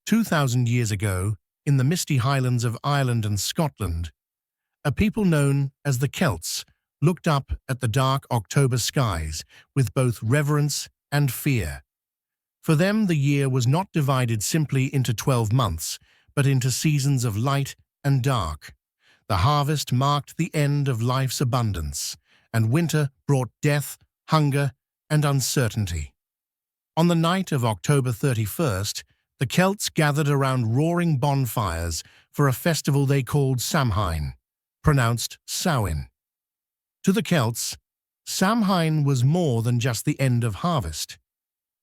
2,000 years ago, in the misty highlands of Ireland and Scotland, a people known as the Celts looked up at the dark October skies with both reverence and fear. For them, the year was not divided simply into 12 months, but into seasons of light and dark. The harvest marked the end of life's abundance, and winter brought death, hunger, and uncertainty. On the night of October 31st, the Celts gathered around roaring bonfires for a festival they called Samhain, pronounced Samhain. To the Celts, Samhain was more than just the end of harvest.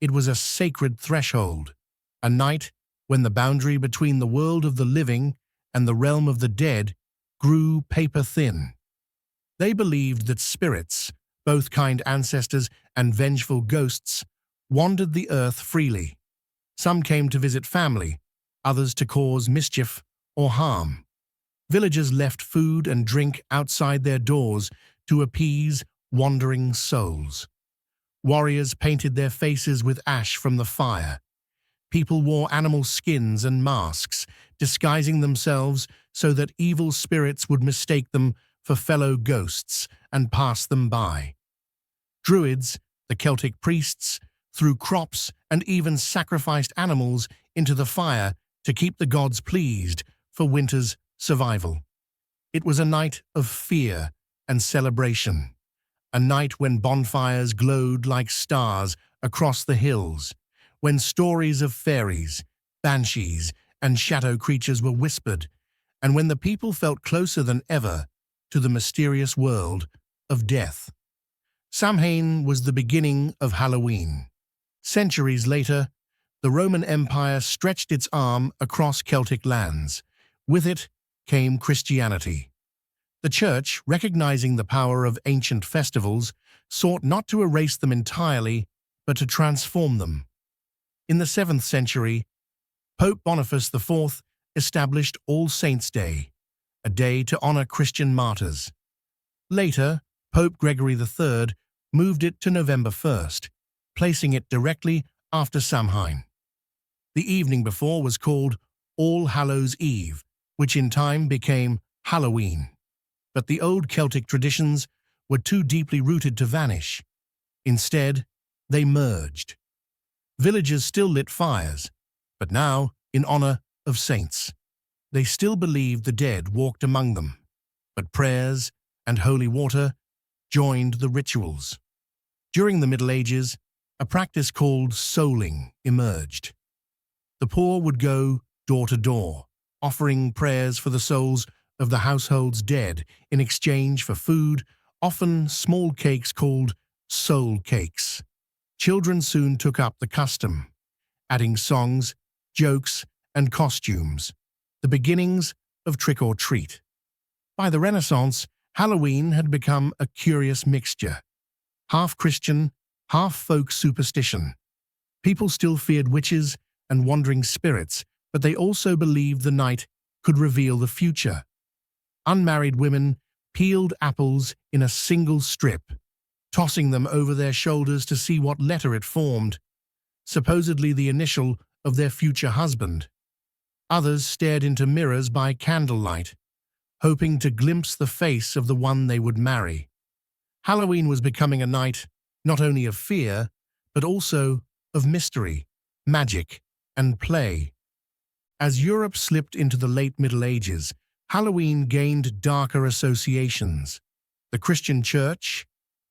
It was a sacred threshold, a night when the boundary between the world of the living and the realm of the dead grew paper-thin. They believed that spirits, both kind ancestors and vengeful ghosts, wandered the earth freely. Some came to visit family, others to cause mischief or harm. Villagers left food and drink outside their doors to appease wandering souls. Warriors painted their faces with ash from the fire. People wore animal skins and masks, disguising themselves so that evil spirits would mistake them for fellow ghosts and pass them by. Druids, the Celtic priests, threw crops and even sacrificed animals into the fire to keep the gods pleased for winter's survival. It was a night of fear and celebration, a night when bonfires glowed like stars across the hills, when stories of fairies, banshees, and shadow creatures were whispered, and when the people felt closer than ever to the mysterious world of death. Samhain was the beginning of Halloween. Centuries later, the Roman Empire stretched its arm across Celtic lands. With it came Christianity. The Church, recognizing the power of ancient festivals, sought not to erase them entirely, but to transform them. In the 7th century, Pope Boniface IV established All Saints' Day, a day to honor Christian martyrs. Later, Pope Gregory III moved it to November 1st, placing it directly after Samhain. The evening before was called All Hallows Eve, which in time became Halloween. But the old Celtic traditions were too deeply rooted to vanish. Instead, they merged. Villagers still lit fires, but now in honor of saints. They still believed the dead walked among them, but prayers and holy water joined the rituals. During the Middle Ages, a practice called souling emerged. The poor would go door to door, offering prayers for the souls of the household's dead in exchange for food, often small cakes called soul cakes. Children soon took up the custom, adding songs, jokes, and costumes, the beginnings of trick-or-treat. By the Renaissance, Halloween had become a curious mixture, half Christian, half folk superstition. People still feared witches and wandering spirits, but they also believed the night could reveal the future. Unmarried women peeled apples in a single strip, tossing them over their shoulders to see what letter it formed, supposedly the initial of their future husband. Others stared into mirrors by candlelight, hoping to glimpse the face of the one they would marry. Halloween was becoming a night not only of fear, but also of mystery, magic, and play. As Europe slipped into the late Middle Ages, Halloween gained darker associations. The Christian Church,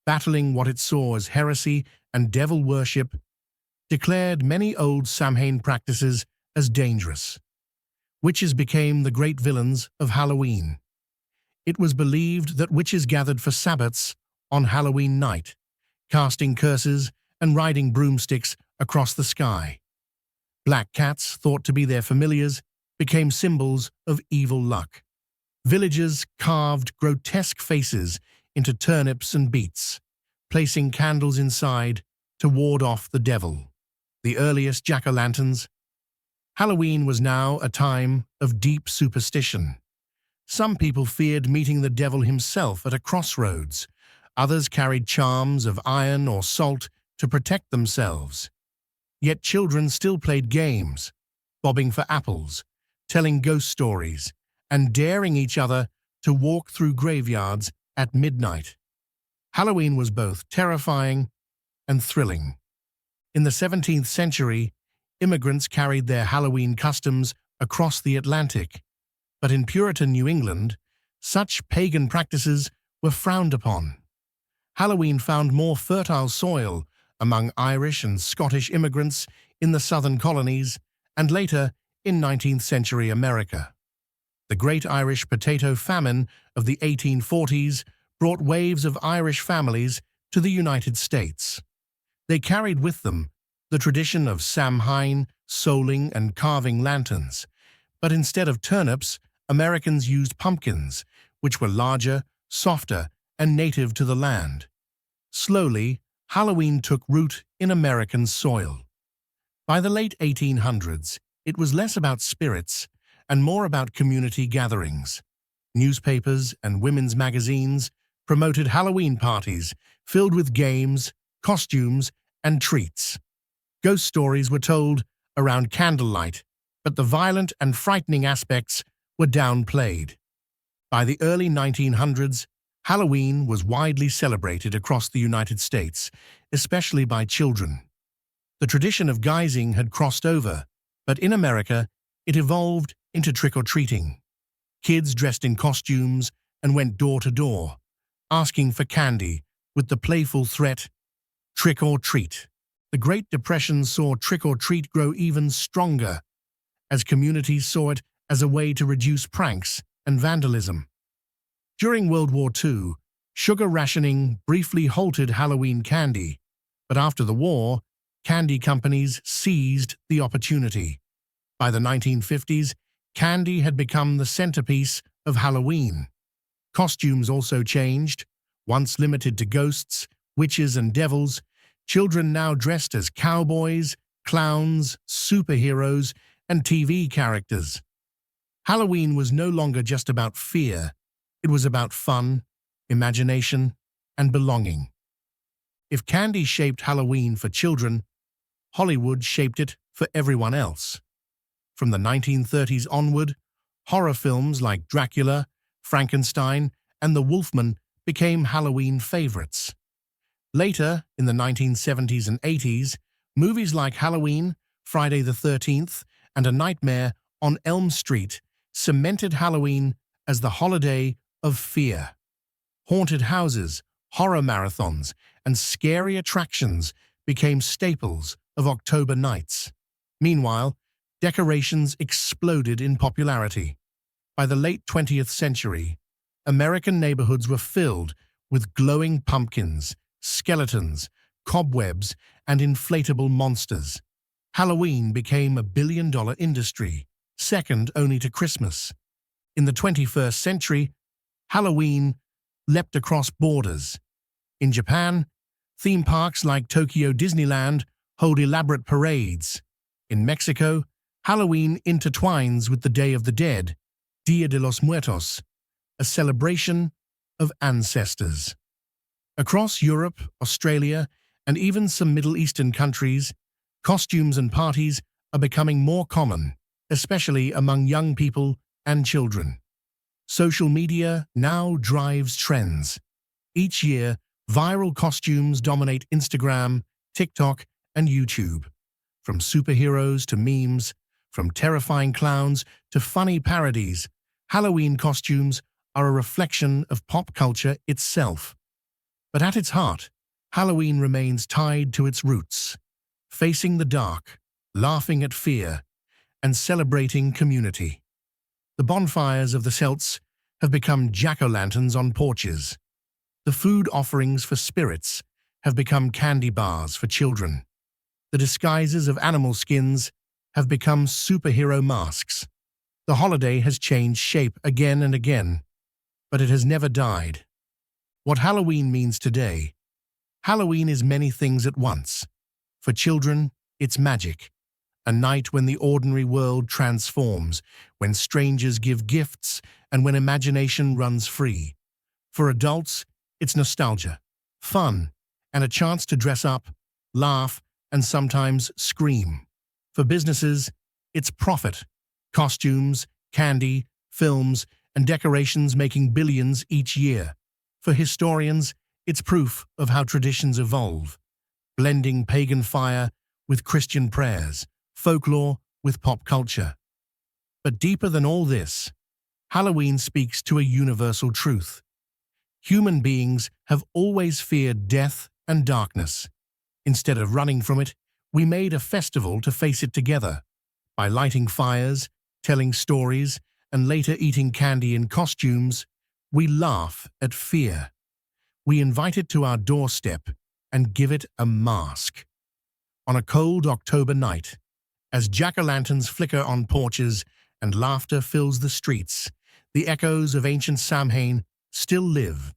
battling what it saw as heresy and devil worship, declared many old Samhain practices as dangerous. Witches became the great villains of Halloween. It was believed that witches gathered for Sabbats on Halloween night, casting curses and riding broomsticks across the sky. Black cats, thought to be their familiars, became symbols of evil luck. Villagers carved grotesque faces into turnips and beets, placing candles inside to ward off the devil. The earliest jack-o'-lanterns. Halloween was now a time of deep superstition. Some people feared meeting the devil himself at a crossroads. Others carried charms of iron or salt to protect themselves. Yet children still played games, bobbing for apples, telling ghost stories, and daring each other to walk through graveyards at midnight. Halloween was both terrifying and thrilling. In the 17th century, immigrants carried their Halloween customs across the Atlantic, but in Puritan New England, such pagan practices were frowned upon. Halloween found more fertile soil among Irish and Scottish immigrants in the southern colonies and later in 19th century America. The Great Irish Potato Famine of the 1840s brought waves of Irish families to the United States. They carried with them the tradition of Samhain, souling, and carving lanterns, but instead of turnips, Americans used pumpkins, which were larger, softer, and native to the land. Slowly, Halloween took root in American soil. By the late 1800s, it was less about spirits and more about community gatherings. Newspapers and women's magazines promoted Halloween parties filled with games, costumes, and treats. Ghost stories were told around candlelight, but the violent and frightening aspects were downplayed. By the early 1900s, Halloween was widely celebrated across the United States, especially by children. The tradition of guising had crossed over, but in America, it evolved into trick-or-treating. Kids dressed in costumes and went door to door, asking for candy with the playful threat, "Trick or treat." The Great Depression saw trick-or-treat grow even stronger, as communities saw it as a way to reduce pranks and vandalism. During World War II, sugar rationing briefly halted Halloween candy, but after the war, candy companies seized the opportunity. By the 1950s, candy had become the centerpiece of Halloween. Costumes also changed. Once limited to ghosts, witches, and devils, children now dressed as cowboys, clowns, superheroes, and TV characters. Halloween was no longer just about fear. It was about fun, imagination, and belonging. If candy shaped Halloween for children, Hollywood shaped it for everyone else. From the 1930s onward, horror films like Dracula, Frankenstein, and The Wolfman became Halloween favorites. Later, in the 1970s and 80s, movies like Halloween, Friday the 13th, and A Nightmare on Elm Street cemented Halloween as the holiday of fear. Haunted houses, horror marathons, and scary attractions became staples of October nights. Meanwhile, decorations exploded in popularity. By the late 20th century, American neighborhoods were filled with glowing pumpkins, skeletons, cobwebs, and inflatable monsters. Halloween became a billion-dollar industry, second only to Christmas. In the 21st century, Halloween leapt across borders. In Japan, theme parks like Tokyo Disneyland hold elaborate parades. In Mexico, Halloween intertwines with the Day of the Dead, Dia de los Muertos, a celebration of ancestors. Across Europe, Australia, and even some Middle Eastern countries, costumes and parties are becoming more common, especially among young people and children. Social media now drives trends. Each year, viral costumes dominate Instagram, TikTok, and YouTube. From superheroes to memes, from terrifying clowns to funny parodies, Halloween costumes are a reflection of pop culture itself. But at its heart, Halloween remains tied to its roots, facing the dark, laughing at fear, and celebrating community. The bonfires of the Celts have become jack-o'-lanterns on porches. The food offerings for spirits have become candy bars for children. The disguises of animal skins have become superhero masks. The holiday has changed shape again and again, but it has never died. What Halloween means today: Halloween is many things at once. For children, it's magic, a night when the ordinary world transforms, when strangers give gifts, and when imagination runs free. For adults, it's nostalgia, fun, and a chance to dress up, laugh, and sometimes scream. For businesses, It's profit. Costumes, candy, films, and decorations making billions each year. For historians, it's proof of how traditions evolve, blending pagan fire with Christian prayers, folklore with pop culture. But deeper than all this, Halloween speaks to a universal truth. Human beings have always feared death and darkness. Instead of running from it, we made a festival to face it together. By lighting fires, telling stories, and later eating candy in costumes, we laugh at fear. We invite it to our doorstep and give it a mask. On a cold October night, as jack-o'-lanterns flicker on porches and laughter fills the streets, the echoes of ancient Samhain still live